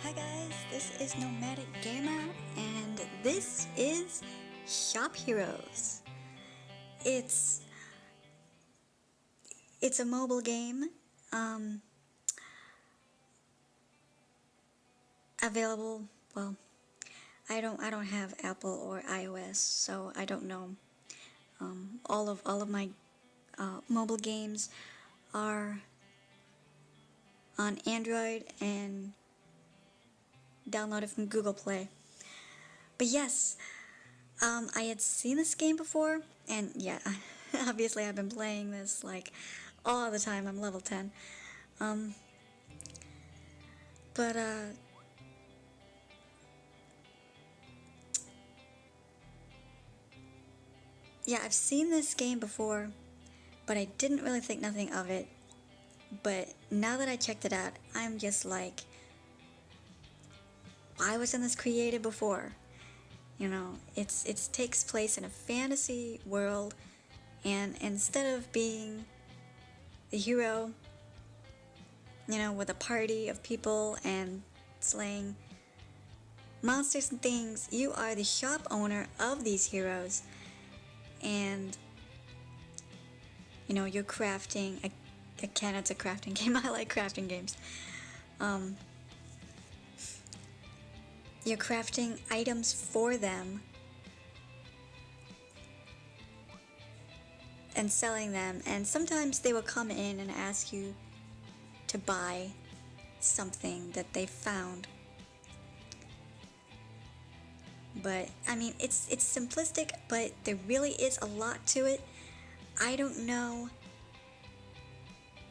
Hi guys, this is Nomadic Gamer, and this is Shop Heroes. It's a mobile game, available. Well, I don't have Apple or iOS, so I don't know. All of my mobile games are on Android and downloaded from Google Play. But yes, I had seen this game before, and yeah, obviously I've been playing this like all the time. I'm level 10. Um, but yeah, I've seen this game before, but I didn't really think nothing of it. But now that I checked it out, I'm just like, why wasn't this created before? You know, it takes place in a fantasy world, and instead of being the hero, you know, with a party of people and slaying monsters and things, you are the shop owner of these heroes, and you know, you're crafting. Again, it's a crafting game. I like crafting games. You're crafting items for them and selling them, and sometimes they will come in and ask you to buy something that they found. But I mean, it's simplistic, but there really is a lot to it. I don't know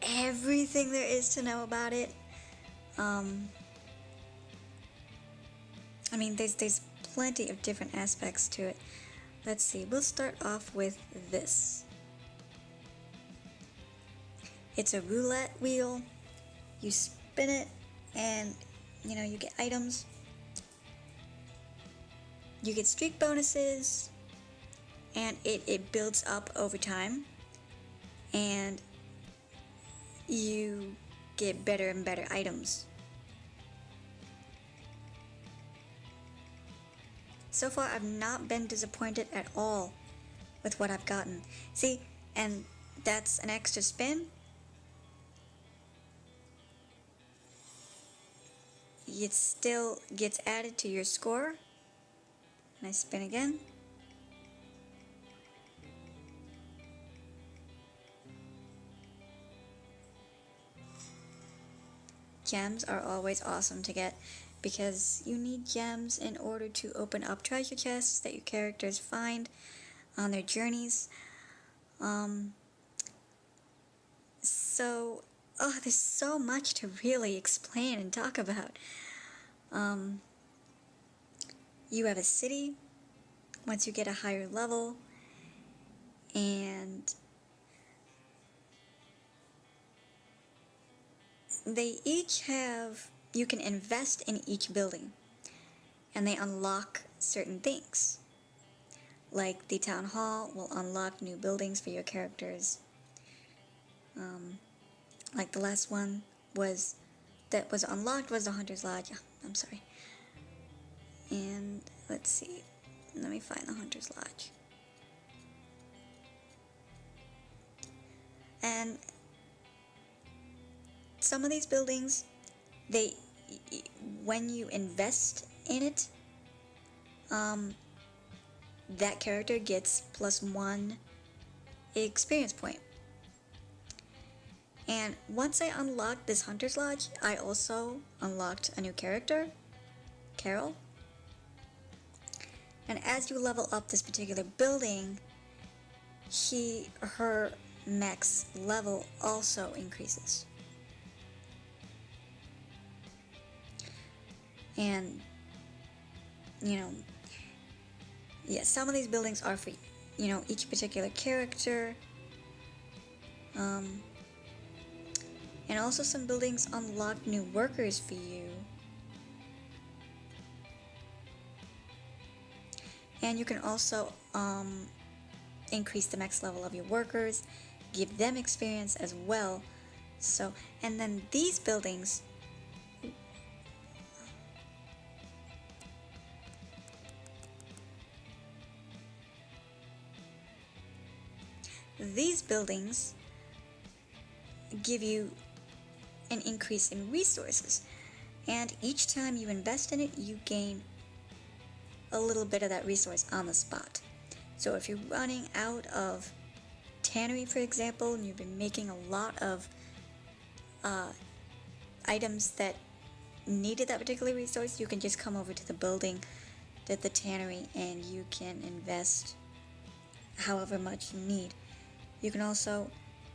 everything there is to know about it. I mean, there's plenty of different aspects to it. Let's see, we'll start off with this. It's a roulette wheel. You spin it and, you know, you get items. You get streak bonuses, and it builds up over time. And you get better and better items. So far, I've not been disappointed at all with what I've gotten. See, and that's an extra spin. It still gets added to your score. And I spin again. Gems are always awesome to get because you need gems in order to open up treasure chests that your characters find on their journeys. There's so much to really explain and talk about. You have a city once you get a higher level, and they each have, you can invest in each building, and they unlock certain things. Like the town hall will unlock new buildings for your characters. Like the last one that was unlocked was the Hunter's Lodge. I'm sorry. And let's see. Let me find the Hunter's Lodge. And some of these buildings, when you invest in it, that character gets +1 experience point. And once I unlocked this Hunter's Lodge, I also unlocked a new character, Carol. And as you level up this particular building, her max level also increases. And, you know, yeah, some of these buildings are for, you know, each particular character. And also some buildings unlock new workers for you. And you can also increase the max level of your workers, give them experience as well. So, and then these buildings these buildings give you an increase in resources, and each time you invest in it, you gain a little bit of that resource on the spot. So if you're running out of tannery, for example, and you've been making a lot of items that needed that particular resource, you can just come over to the building, to the tannery, and you can invest however much you need. You can also,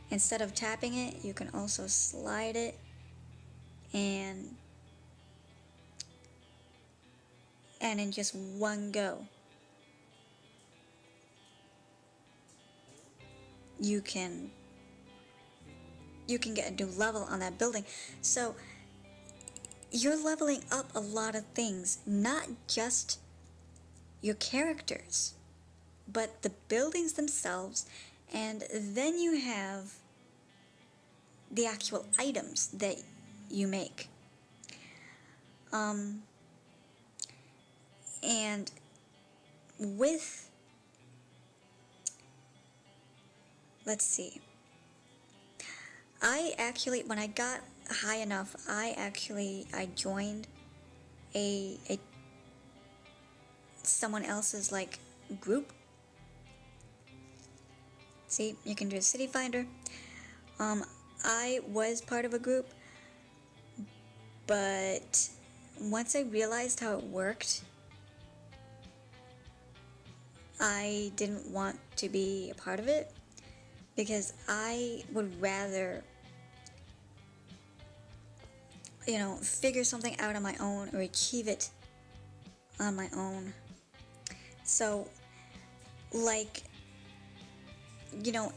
instead of tapping it, you can also slide it, and in just one go, you can get a new level on that building. So you're leveling up a lot of things, not just your characters, but the buildings themselves, and then you have the actual items that you make. And with, let's see, I actually, when I got high enough, I joined a someone else's like group. See, you can do a city finder. I was part of a group, but once I realized how it worked, I didn't want to be a part of it, because I would rather, figure something out on my own or achieve it on my own. So, like,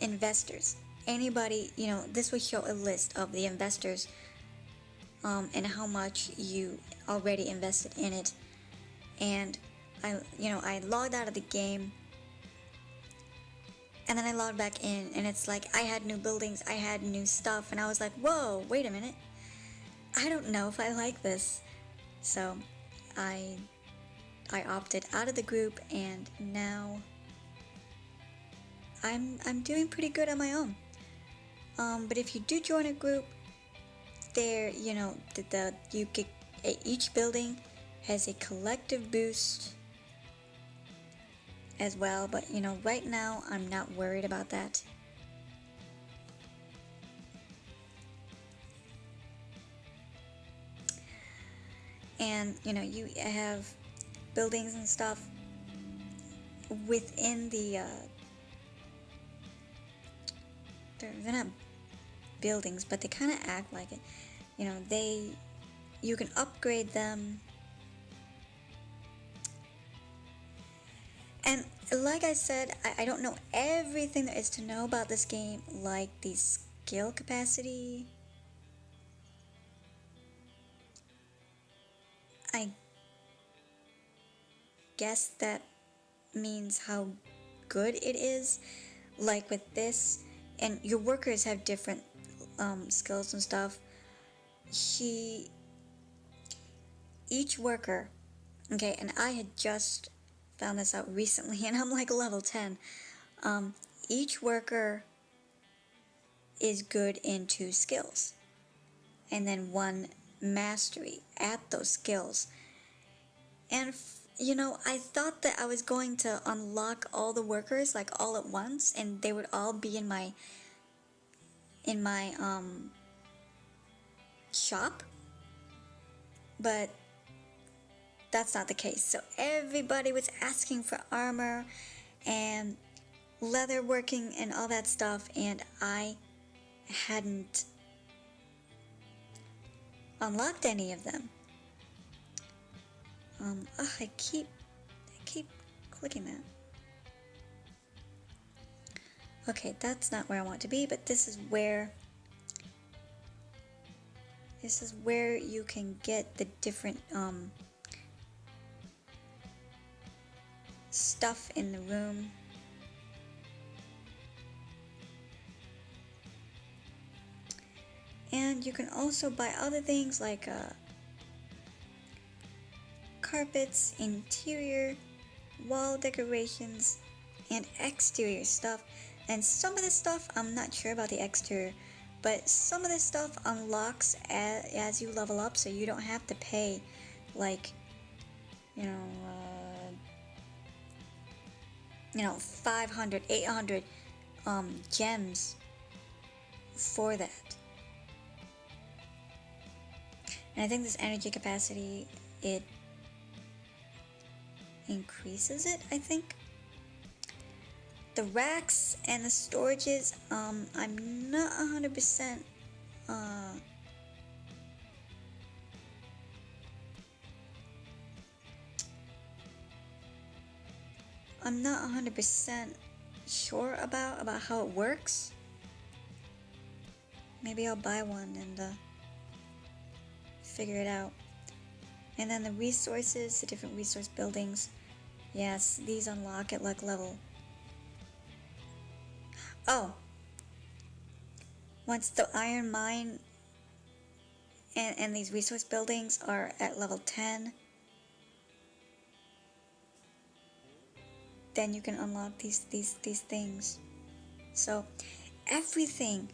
investors. Anybody, this would show a list of the investors and how much you already invested in it. And I logged out of the game, and then I logged back in, and it's like I had new buildings, I had new stuff, and I was like, whoa, wait a minute. I don't know if I like this. So I opted out of the group, and now I'm doing pretty good on my own. But if you do join a group, there, you get, each building has a collective boost as well, but right now I'm not worried about that. And you have buildings and stuff within the they're not buildings, but they kind of act like it. You can upgrade them. And like I said, I don't know everything there is to know about this game, like the skill capacity. I guess that means how good it is. Like with this, and your workers have different skills and stuff. Each worker, okay, and I had just found this out recently, and I'm like level 10. Each worker is good in 2 skills, and then 1 mastery at those skills. And I thought that I was going to unlock all the workers like all at once, and they would all be in my shop, but that's not the case. So everybody was asking for armor and leather working and all that stuff, and I hadn't unlocked any of them. I keep clicking that. Okay, that's not where I want to be, but this is where you can get the different stuff in the room. And you can also buy other things like carpets, interior, wall decorations, and exterior stuff. And some of this stuff, I'm not sure about the exterior, but some of this stuff unlocks as you level up, so you don't have to pay, like, you know, 500, 800 gems for that. And I think this energy capacity, it increases it, I think. The racks and the storages, I'm not 100% I'm not 100% sure about how it works. Maybe I'll buy one and figure it out. And then the resources, the different resource buildings. Yes, these unlock at like level. Oh, once the iron mine and these resource buildings are at level 10, then you can unlock these things. So everything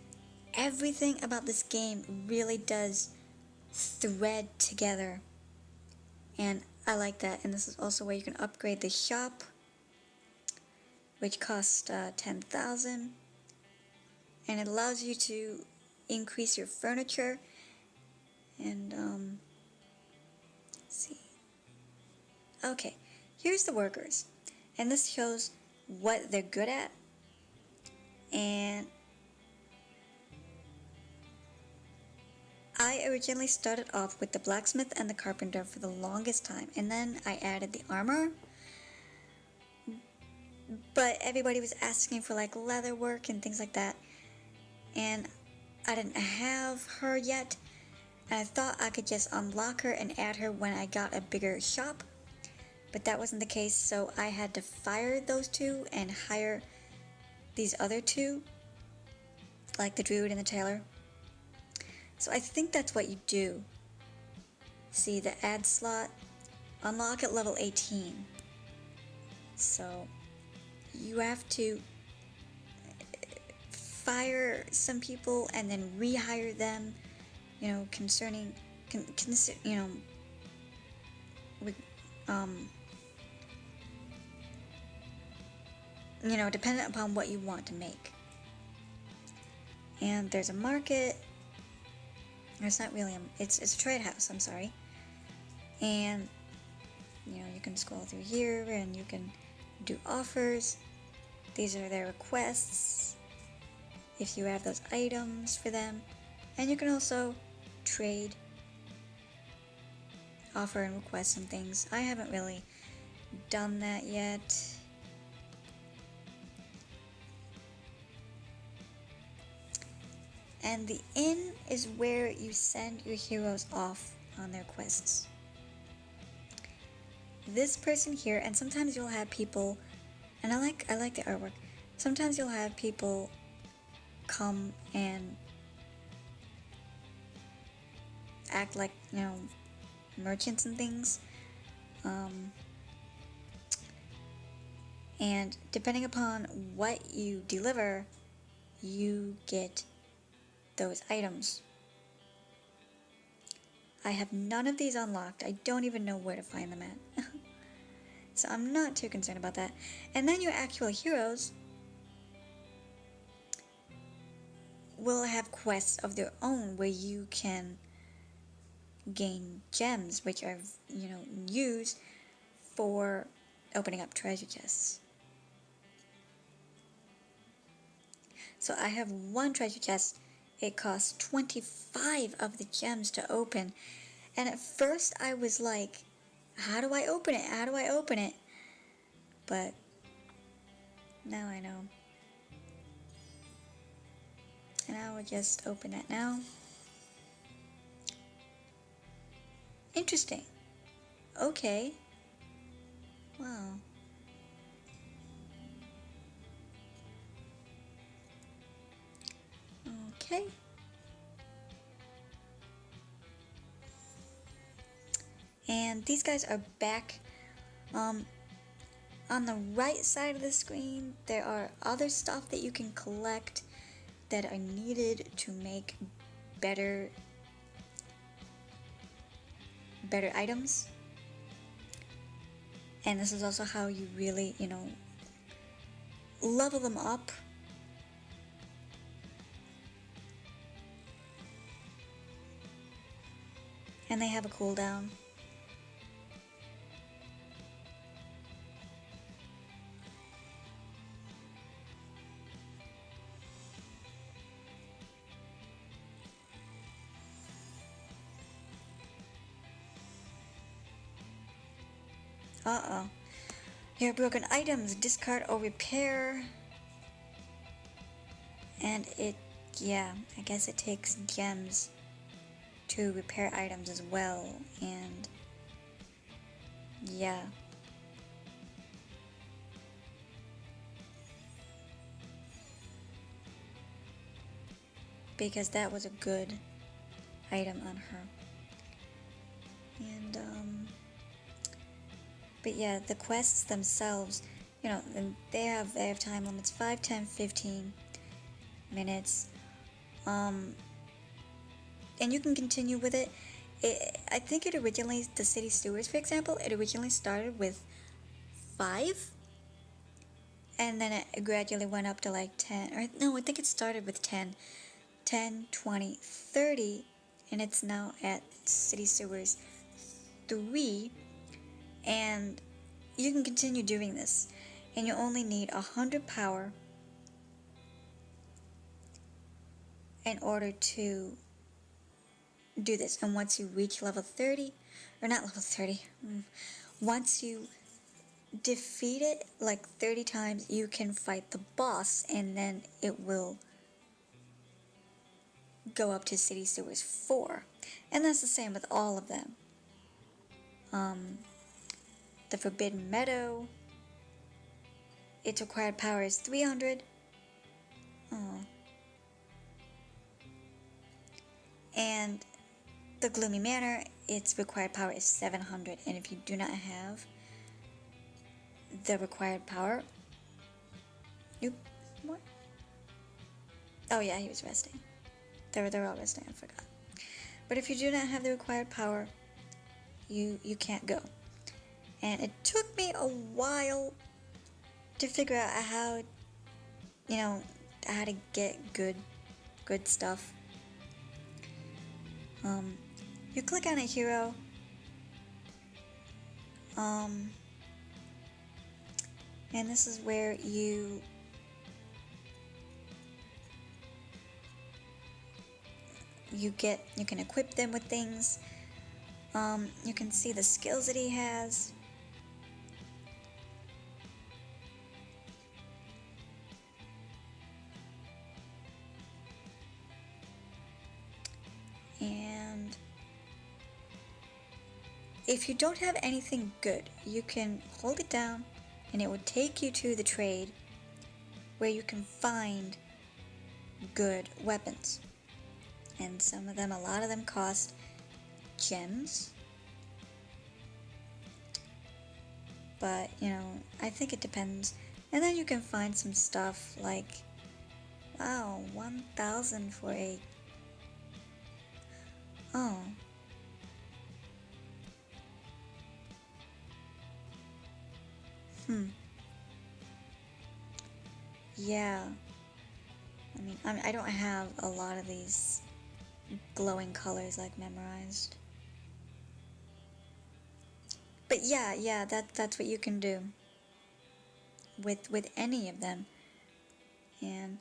about this game really does thread together, and I like that. And this is also where you can upgrade the shop, which costs 10,000, and it allows you to increase your furniture. And let's see. Okay, here's the workers, and this shows what they're good at. And I originally started off with the blacksmith and the carpenter for the longest time, and then I added the armor. But everybody was asking for like leather work and things like that, and I didn't have her yet, and I thought I could just unlock her and add her when I got a bigger shop, but that wasn't the case, so I had to fire those two and hire these other two, like the druid and the tailor. So I think that's what you do. See, the add slot, unlock at level 18. So you have to fire some people and then rehire them, concerning, with, dependent upon what you want to make. And there's a market. It's not really it's a trade house, I'm sorry. And you can scroll through here and you can do offers. These are their requests if you have those items for them. And you can also trade, offer and request some things. I haven't really done that yet. And the inn is where you send your heroes off on their quests. This person here, and sometimes you'll have people, and I like the artwork. Sometimes you'll have people come and act like, merchants and things. And depending upon what you deliver, you get those items. I have none of these unlocked. I don't even know where to find them at. So I'm not too concerned about that. And then your actual heroes will have quests of their own where you can gain gems, which are, used for opening up treasure chests. So I have one treasure chest. It costs 25 of the gems to open. And at first I was like, how do I open it? How do I open it? But now I know. And I will just open that now. Interesting. Okay. Wow. Okay. And these guys are back. on the right side of the screen, there are other stuff that you can collect that are needed to make better items. And this is also how you really, level them up. And they have a cooldown. Uh-oh. Here are broken items. Discard or repair. And yeah, I guess it takes gems to repair items as well. And yeah. Because that was a good item on her. And but yeah, the quests themselves, and they have time limits, 5, 10, 15 minutes. And you can continue with it. I think it originally, the city stewards, for example, it originally started with 5, and then it gradually went up to like 10, or no, I think it started with 10, 20, 30, and it's now at city stewards 3, and you can continue doing this, and you only need 100 power in order to do this. And once you reach level 30, or not level 30, once you defeat it like 30 times, you can fight the boss, and then it will go up to City Sewers 4. And that's the same with all of them. The Forbidden Meadow, its required power is 300. And the Gloomy Manor, its required power is 700. And if you do not have the required power... What? Oh yeah, he was resting. They're all resting, I forgot. But if you do not have the required power, you can't go. And it took me a while to figure out how, how to get good stuff. You click on a hero, and this is where you can equip them with things. You can see the skills that he has. And if you don't have anything good, you can hold it down and it will take you to the trade where you can find good weapons. And some of them, a lot of them cost gems. But, I think it depends. And then you can find some stuff like, wow, 1,000 for a... Oh. Yeah. I don't have a lot of these glowing colors like memorized. But yeah, that's what you can do with any of them. And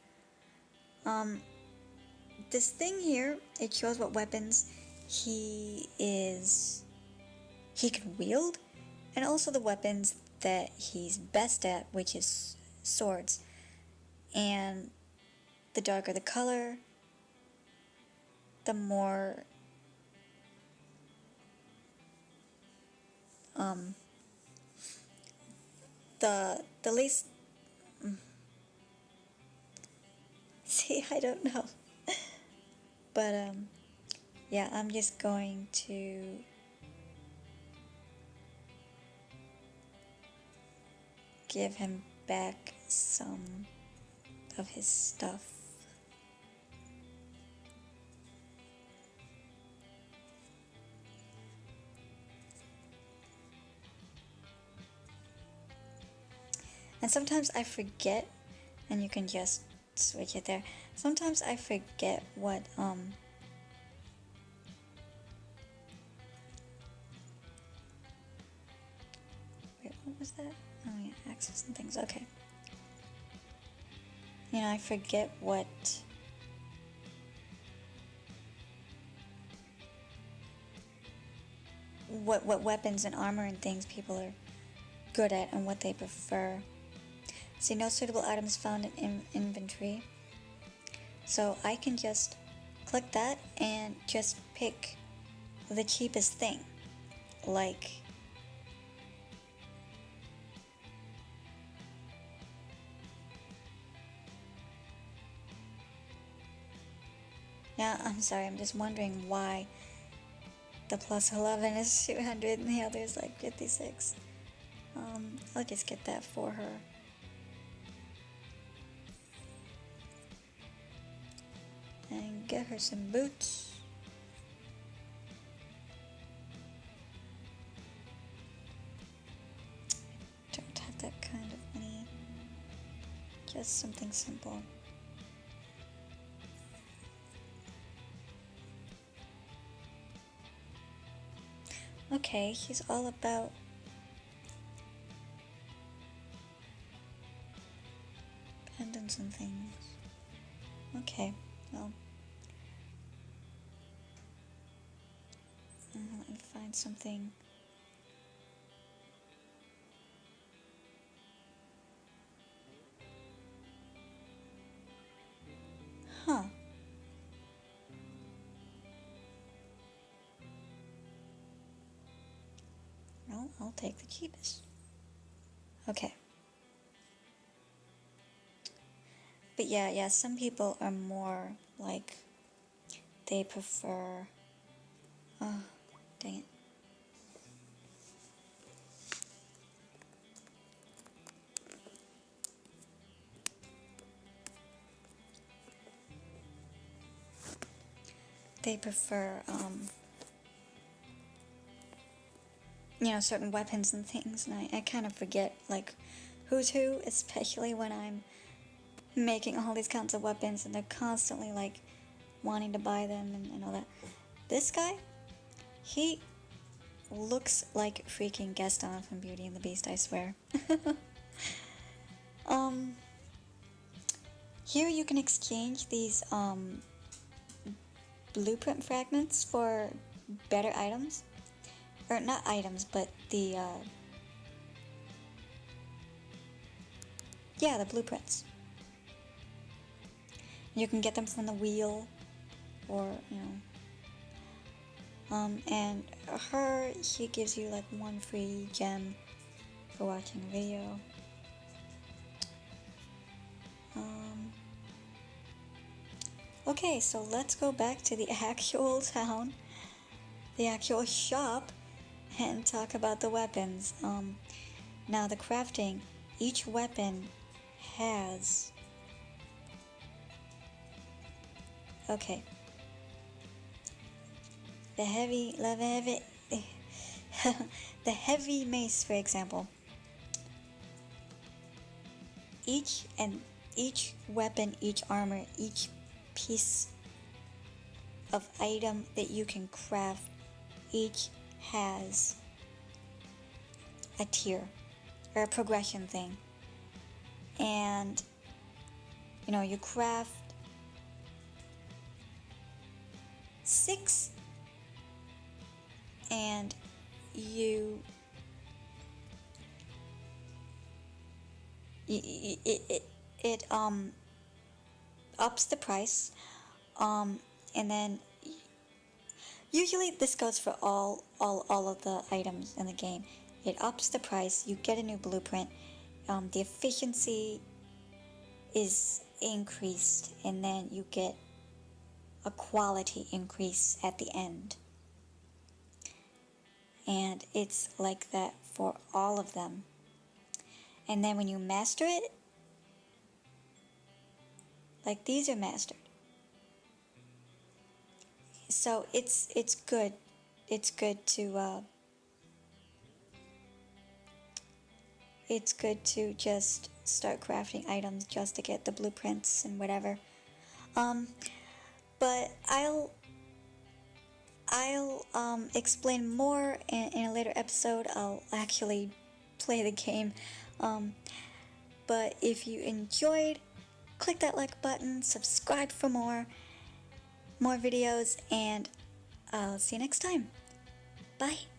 this thing here, it shows what weapons he can wield, and also the weapons that he's best at, which is swords. And the darker the color, the more the least see, I don't know. But yeah, I'm just going to give him back some of his stuff. And sometimes I forget, and you can just switch it there. Sometimes I forget what, wait, what was that? Oh yeah, access and things, okay. You know, I forget what weapons and armor and things people are good at and what they prefer. See, no suitable items found in inventory. So I can just click that and just pick the cheapest thing. Like, yeah, I'm sorry, I'm just wondering why the plus 11 is 200 and the other is like 56. I'll just get that for her. And get her some boots. Don't have that kind of money. Just something simple. Okay, he's all about pendants and things. Okay, well, let me find something. Huh. Well, I'll take the cheapest. Okay. But yeah, some people are more like, they prefer, oh, dang it. They prefer, you know, certain weapons and things, and I kind of forget, like, who's who, especially when I'm making all these kinds of weapons and they're constantly, like, wanting to buy them and all that. This guy, he looks like freaking Gaston from Beauty and the Beast, I swear. Here you can exchange these, blueprint fragments for better items. Or not items, but the, yeah, the blueprints. You can get them from the wheel, or, you know. And her, she gives you like 1 free gem for watching a video. Okay, so let's go back to the actual town, the actual shop, and talk about the weapons. Now the crafting, each weapon has, okay, the heavy mace, for example. Each weapon, each armor, each piece of item that you can craft, each has a tier or a progression thing. And you know, you craft 6 and it ups the price, and then usually this goes for all of the items in the game. It ups the price, you get a new blueprint, the efficiency is increased, and then you get a quality increase at the end. And it's like that for all of them. And then when you master it, like these are mastered. So it's good. It's good to just start crafting items just to get the blueprints and whatever. Um, but I'll explain more in a later episode. I'll actually play the game. Um, but if you enjoyed, click that like button, subscribe for more videos, and I'll see you next time. Bye.